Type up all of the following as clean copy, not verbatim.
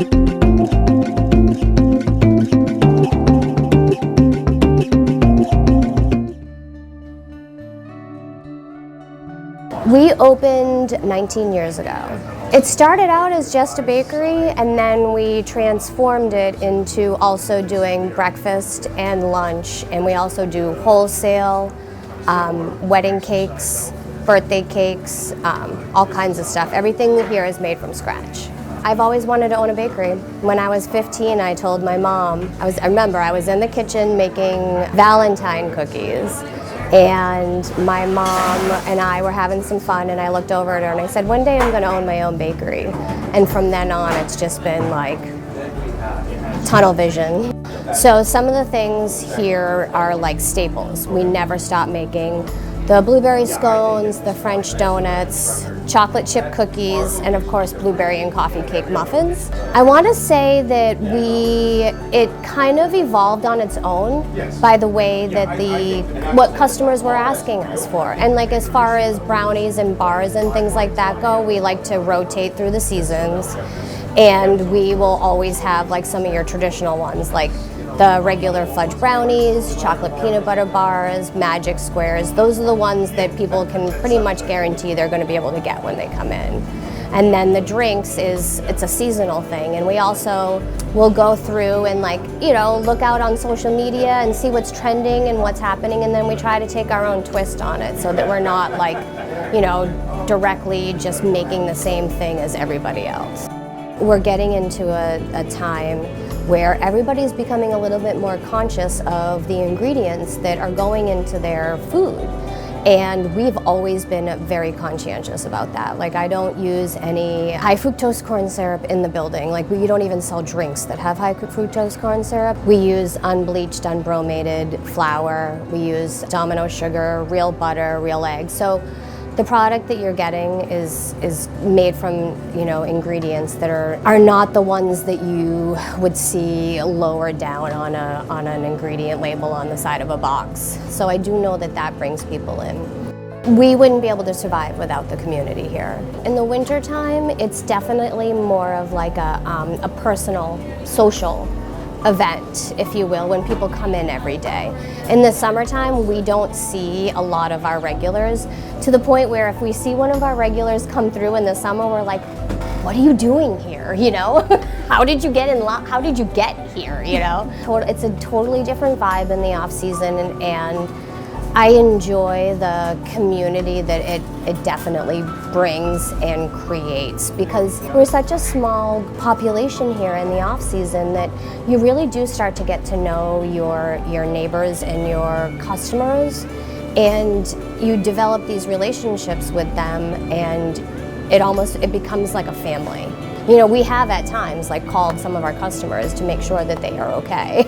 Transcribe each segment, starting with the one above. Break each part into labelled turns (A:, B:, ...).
A: We opened 19 years ago. It started out as just a bakery, and then we transformed it into also doing breakfast and lunch, and we also do wholesale, wedding cakes, birthday cakes, all kinds of stuff. Everything here is made from scratch. I've always wanted to own a bakery. When I was 15, I told my mom, I remember I was in the kitchen making Valentine cookies, and my mom and I were having some fun, and I looked over at her and I said, one day I'm going to own my own bakery. And from then on, it's just been like tunnel vision. So some of the things here are like staples. We never stop making the blueberry scones, the French donuts, chocolate chip cookies, and of course blueberry and coffee cake muffins. I want to say that it kind of evolved on its own by the way that what customers were asking us for. And like as far as brownies and bars and things like that go, we like to rotate through the seasons, and we will always have like some of your traditional ones, like the regular fudge brownies, chocolate peanut butter bars, magic squares. Those are the ones that people can pretty much guarantee they're going to be able to get when they come in. And then the drinks it's a seasonal thing, and we also will go through and look out on social media and see what's trending and what's happening, and then we try to take our own twist on it so that we're not directly just making the same thing as everybody else. We're getting into a time where everybody's becoming a little bit more conscious of the ingredients that are going into their food. And we've always been very conscientious about that. Like, I don't use any high fructose corn syrup in the building. Like, we don't even sell drinks that have high fructose corn syrup. We use unbleached, unbromated flour. We use Domino sugar, real butter, real eggs. So the product that you're getting is made from ingredients that are not the ones that you would see lower down on an ingredient label on the side of a box. So I do know that brings people in. We wouldn't be able to survive without the community here. In the wintertime, it's definitely more of like a personal, social event, if you will, when people come in every day. In the summertime, we don't see a lot of our regulars, to the point where if we see one of our regulars come through in the summer, we're like, what are you doing here? How did you get here? It's a totally different vibe in the off season, and I enjoy the community that it definitely brings and creates, because we're such a small population here in the off season that you really do start to get to know your neighbors and your customers, and you develop these relationships with them, and it becomes like a family. We have at times called some of our customers to make sure that they are okay.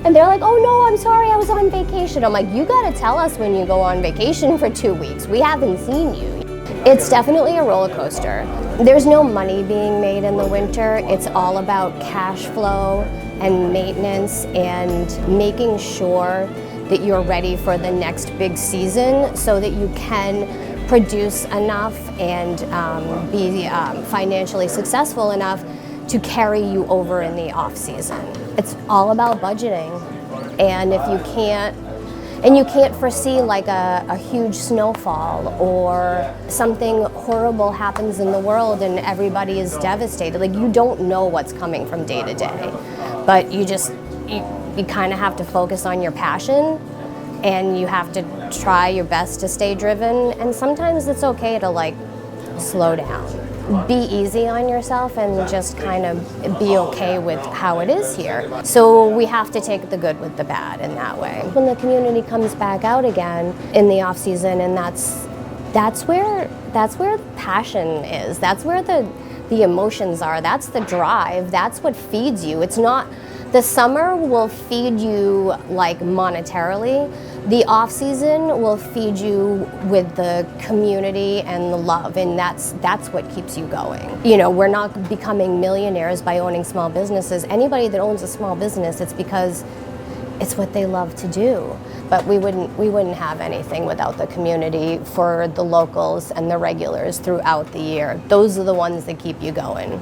A: And they're like, oh no, I'm sorry, I was on vacation. I'm like, you gotta tell us when you go on vacation for 2 weeks. We haven't seen you. It's definitely a roller coaster. There's no money being made in the winter. It's all about cash flow and maintenance and making sure that you're ready for the next big season so that you can produce enough and be financially successful enough to carry you over in the off season. It's all about budgeting, and if you can't foresee like a huge snowfall or something horrible happens in the world and everybody is devastated, you don't know what's coming from day to day, but you kind of have to focus on your passion, and you have to try your best to stay driven, and sometimes it's okay to slow down. Be easy on yourself and just kind of be okay with how it is here. So we have to take the good with the bad in that way. When the community comes back out again in the off season, and that's where passion is. That's where the emotions are. That's the drive. That's what feeds you. It's not the summer will feed you monetarily. The off season will feed you with the community and the love, and that's what keeps you going. We're not becoming millionaires by owning small businesses. Anybody that owns a small business, it's because it's what they love to do. But we wouldn't have anything without the community for the locals and the regulars throughout the year. Those are the ones that keep you going.